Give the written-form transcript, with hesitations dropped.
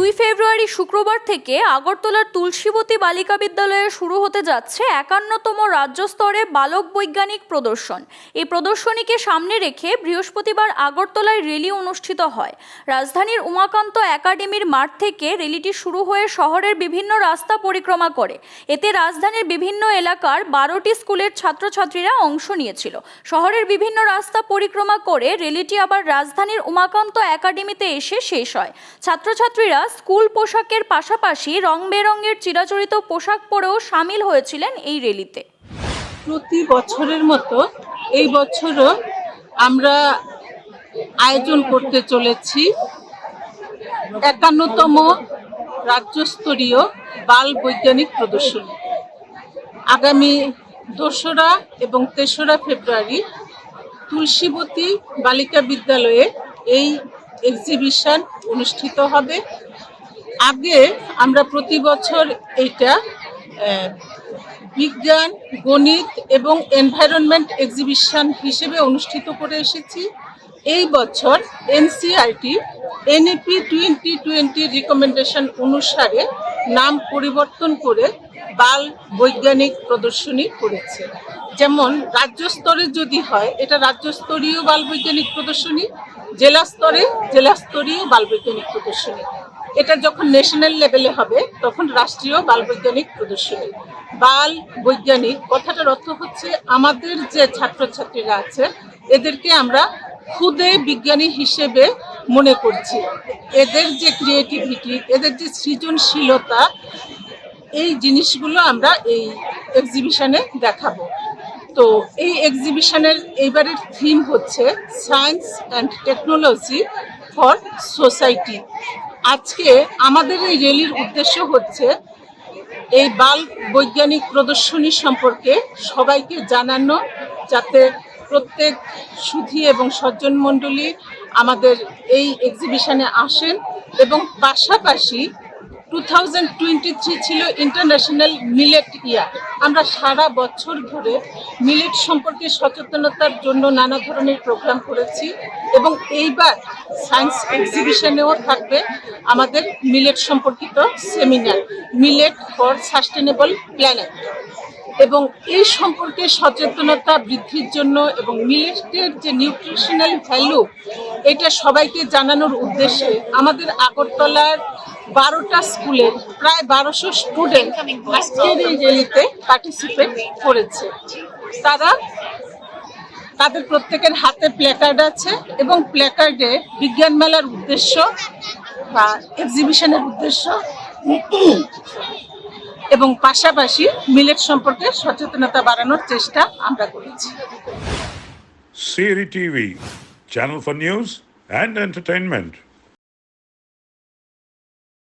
2 ফেব্রুয়ারি শুক্রবার থেকে আগরতলার তুলসীবতী বালিকা বিদ্যালয়ে শুরু হতে যাচ্ছে 51তম রাজ্য স্তরে বালক বৈজ্ঞানিক প্রদর্শন। এই প্রদর্শনীকে সামনে রেখে বৃহস্পতিবার আগরতলায় র্যালি অনুষ্ঠিত হয়। রাজধানীর উমাকান্ত একাডেমির মাঠ থেকে র্যালিটি শুরু হয়ে শহরের বিভিন্ন রাস্তা পরিক্রমা করে। এতে রাজধানীর বিভিন্ন এলাকার 12টি স্কুলের ছাত্রছাত্রীরা অংশ নিয়েছিল। শহরের বিভিন্ন রাস্তা পরিক্রমা করে র্যালিটি আবার রাজধানীর উমাকান্ত একাডেমিতে এসে শেষ হয়। ছাত্রছাত্রীরা স্কুল পোশাকের পাশাপাশি রং বেরঙের চিরাচরিত পোশাক পরেও সামিল হয়েছিলেন এই র্যালিতে। প্রতি বছরের মতো এই বছরও আমরা আয়োজন করতে চলেছি 51তম রাজ্যস্তরীয় বাল বৈজ্ঞানিক প্রদর্শনী। আগামী 2রা এবং 3রা ফেব্রুয়ারি তুলসীবতী বালিকা বিদ্যালয়ে এই এক্সিবিশন অনুষ্ঠিত হবে। আগে আমরা প্রতি বছর এটা বিজ্ঞান, গণিত এবং এনভায়রনমেন্ট এক্সিবিশন হিসেবে অনুষ্ঠিত করে এসেছি। এই বছর এনসিইআরটি এনইপি 2020 রিকমেন্ডেশন অনুসারে নাম পরিবর্তন করে বাল বৈজ্ঞানিক প্রদর্শনী করেছে। যেমন রাজ্য স্তরে যদি হয় এটা রাজ্যস্তরীয় বাল বৈজ্ঞানিক প্রদর্শনী, জেলা স্তরে জেলাস্তরীয় বাল বৈজ্ঞানিক প্রদর্শনী, এটা যখন ন্যাশনাল লেভেলে হবে তখন রাষ্ট্রীয় বাল বৈজ্ঞানিক প্রদর্শনী। বাল বৈজ্ঞানিক কথাটার অর্থ হচ্ছে আমাদের যে ছাত্রছাত্রীরা আছে এদেরকে আমরা খুদে বিজ্ঞানী হিসেবে মনে করছি। এদের যে ক্রিয়েটিভিটি, এদের যে সৃজনশীলতা, এই জিনিসগুলো আমরা এই এক্সিবিশনে দেখাবো। তো এই এক্সিবিশনের এইবারের থিম হচ্ছে science and technology for society. আজকে আমাদের এই র্যালির উদ্দেশ্য হচ্ছে এই বাল বৈজ্ঞানিক প্রদর্শনী সম্পর্কে সবাইকে জানানো, যাতে প্রত্যেক সুধী এবং সজ্জন মণ্ডলী আমাদের এই এক্সিবিশনে আসেন। এবং পাশাপাশি 2023 ছিল ইন্টারন্যাশনাল মিলেট ইয়ার। আমরা সারা বছর ধরে মিলেট সম্পর্কে সচেতনতার জন্য নানা ধরনের প্রোগ্রাম করেছি এবং এইবার সায়েন্স এক্সিবিশনেও থাকবে আমাদের মিলেট সম্পর্কিত seminar, millet for sustainable planet. এবং এই সম্পর্কে সচেতনতা বৃদ্ধির জন্য এবং মিলেটের যে নিউট্রিশনাল ভ্যালু এটা সবাইকে জানানোর উদ্দেশ্যে আমাদের আগরতলার 12টা স্কুলের প্রায় 1200 স্টুডেন্ট আজকের এই র্যালিতে পার্টিসিপেট করেছে। তাদের প্রত্যেকের হাতে প্ল্যাকার্ড আছে এবং প্ল্যাকার্ডে বিজ্ঞান মেলার উদ্দেশ্য বা এক্সিবিশনের উদ্দেশ্য এবং পাশাপাশি মিলেট সম্পর্কে সচেতনতা বাড়ানোর চেষ্টা আমরা করেছি। CRI TV, channel for news and entertainment.